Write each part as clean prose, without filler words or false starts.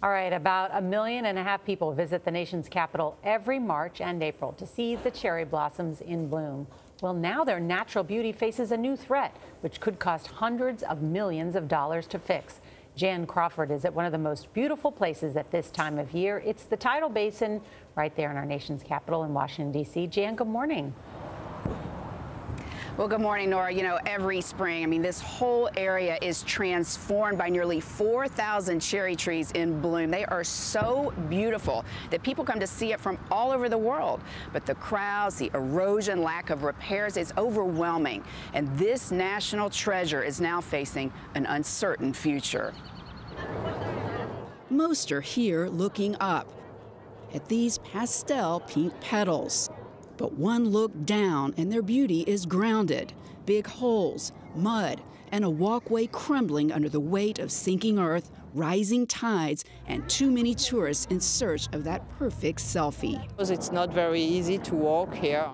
All right, about 1.5 million people visit the nation's capital every March and April to see the cherry blossoms in bloom. Well, now their natural beauty faces a new threat, which could cost hundreds of millions of dollars to fix. Jan Crawford is at one of the most beautiful places at this time of year. It's the Tidal Basin right there in our nation's capital in Washington, D.C. Jan, good morning. Well, good morning, Nora. You know, every spring, this whole area is transformed by nearly 4,000 cherry trees in bloom. They are so beautiful that people come to see it from all over the world. But the crowds, the erosion, lack of repairs is overwhelming. And this national treasure is now facing an uncertain future. Most are here looking up at these pastel pink petals. But one look down and their beauty is grounded. Big holes, mud, and a walkway crumbling under the weight of sinking earth, rising tides, and too many tourists in search of that perfect selfie. It's not very easy to walk here.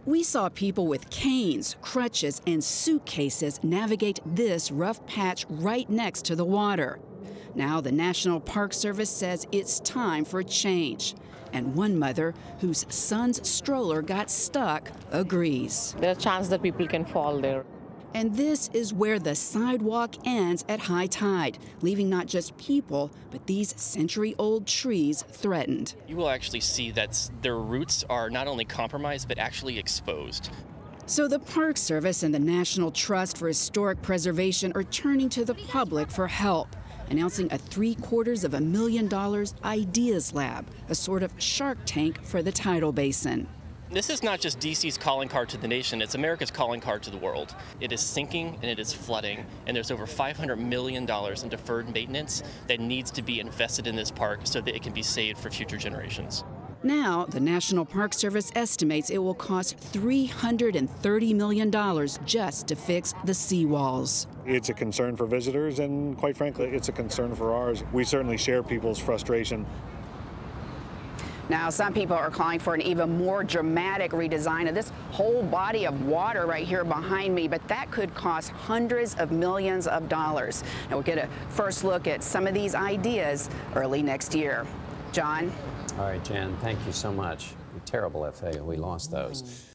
We saw people with canes, crutches, and suitcases navigate this rough patch right next to the water. Now the National Park Service says it's time for change. And one mother, whose son's stroller got stuck, agrees. There's a chance that people can fall there. And this is where the sidewalk ends at high tide, leaving not just people, but these century-old trees threatened. You will actually see that their roots are not only compromised, but actually exposed. So the Park Service and the National Trust for Historic Preservation are turning to the public for help, announcing a $750,000 Ideas Lab, a sort of Shark Tank for the Tidal Basin. This is not just DC's calling card to the nation, it's America's calling card to the world. It is sinking and it is flooding, and there's over $500 million in deferred maintenance that needs to be invested in this park so that it can be saved for future generations. Now, the National Park Service estimates it will cost $330 million just to fix the seawalls. It's a concern for visitors, and quite frankly, it's a concern for ours. We certainly share people's frustration. Now, some people are calling for an even more dramatic redesign of this whole body of water right here behind me, but that could cost hundreds of millions of dollars. Now, we'll get a first look at some of these ideas early next year. John? All right, Jan, thank you so much. Terrible FA, we lost those.